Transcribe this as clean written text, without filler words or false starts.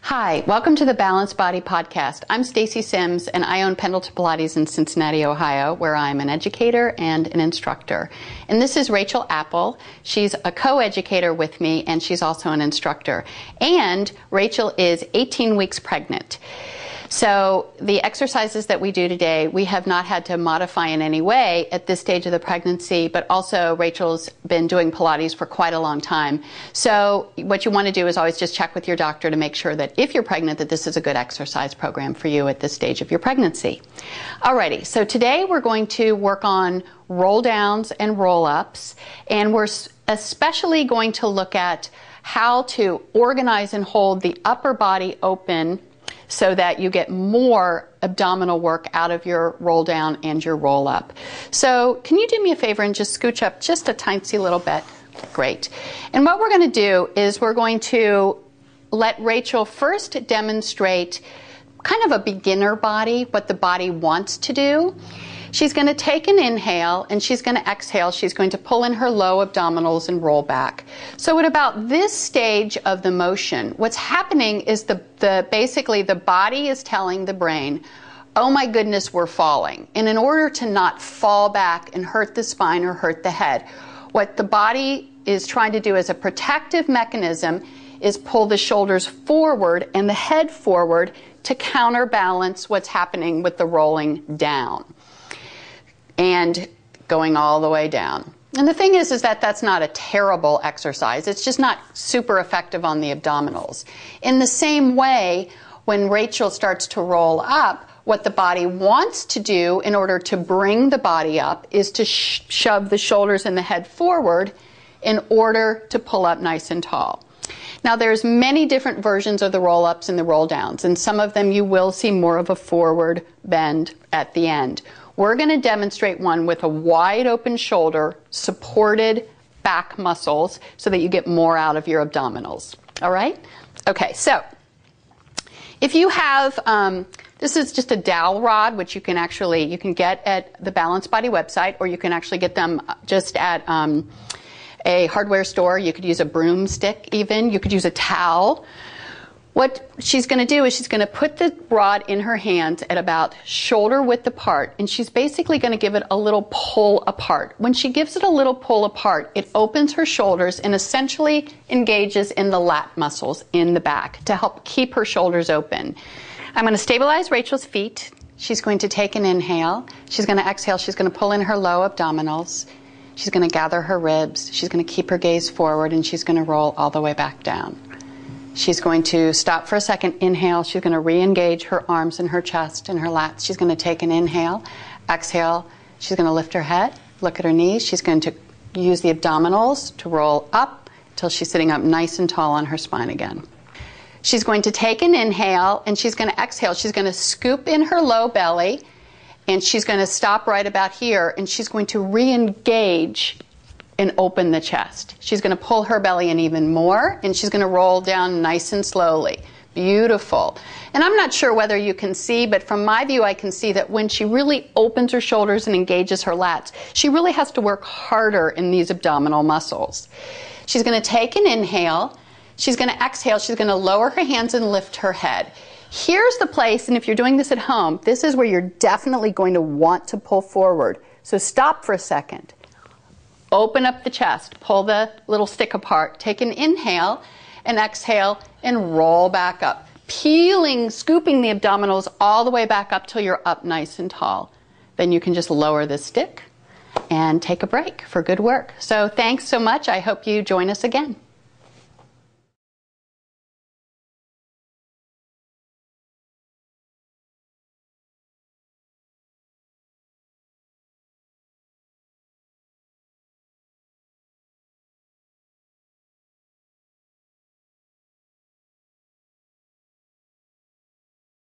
Hi, welcome to the Balanced Body Podcast. I'm Stacy Sims and I own Pendleton Pilates in Cincinnati, Ohio, where I'm an educator and an instructor. And this is Rachel Apple. She's a co-educator with me and she's also an instructor. And Rachel is 18 weeks pregnant. So the exercises that we do today, we have not had to modify in any way at this stage of the pregnancy, but also Rachel's been doing Pilates for quite a long time. So what you want to do is always just check with your doctor to make sure that if you're pregnant, that this is a good exercise program for you at this stage of your pregnancy. Alrighty, so today we're going to work on roll downs and roll ups, and we're especially going to look at how to organize and hold the upper body open so that you get more abdominal work out of your roll down and your roll up. So can you do me a favor and just scooch up just a tiny little bit? Great. And what we're going to do is we're going to let Rachel first demonstrate kind of a beginner body, what the body wants to do. She's going to take an inhale and she's going to exhale. She's going to pull in her low abdominals and roll back. So at about this stage of the motion, what's happening is basically the body is telling the brain, oh my goodness, we're falling. And in order to not fall back and hurt the spine or hurt the head, what the body is trying to do as a protective mechanism is pull the shoulders forward and the head forward to counterbalance what's happening with the rolling down and going all the way down. And the thing is that that's not a terrible exercise. It's just not super effective on the abdominals. In the same way, when Rachel starts to roll up, what the body wants to do in order to bring the body up is to shove the shoulders and the head forward in order to pull up nice and tall. Now there's many different versions of the roll-ups and the roll-downs, and some of them you will see more of a forward bend at the end. We're going to demonstrate one with a wide open shoulder, supported back muscles, so that you get more out of your abdominals. All right? Okay, so if you have, this is just a dowel rod, which you can get at the Balanced Body website, or you can actually get them just at a hardware store. You could use a broomstick even. You could use a towel. What she's going to do is she's going to put the rod in her hands at about shoulder width apart, and she's basically going to give it a little pull apart. When she gives it a little pull apart, it opens her shoulders and essentially engages in the lat muscles in the back to help keep her shoulders open. I'm going to stabilize Rachel's feet. She's going to take an inhale. She's going to exhale. She's going to pull in her low abdominals. She's going to gather her ribs. She's going to keep her gaze forward, and she's going to roll all the way back down. She's going to stop for a second, inhale. She's going to re-engage her arms and her chest and her lats. She's going to take an inhale, exhale. She's going to lift her head, look at her knees. She's going to use the abdominals to roll up until she's sitting up nice and tall on her spine again. She's going to take an inhale and she's going to exhale. She's going to scoop in her low belly and she's going to stop right about here and she's going to re-engage and open the chest. She's going to pull her belly in even more, and she's going to roll down nice and slowly. Beautiful. And I'm not sure whether you can see, but from my view, I can see that when she really opens her shoulders and engages her lats, she really has to work harder in these abdominal muscles. She's going to take an inhale. She's going to exhale. She's going to lower her hands and lift her head. Here's the place, and if you're doing this at home, this is where you're definitely going to want to pull forward. So stop for a second. Open up the chest, pull the little stick apart, take an inhale and exhale and roll back up. Scooping the abdominals all the way back up till you're up nice and tall. Then you can just lower the stick and take a break for good work. So thanks so much. I hope you join us again.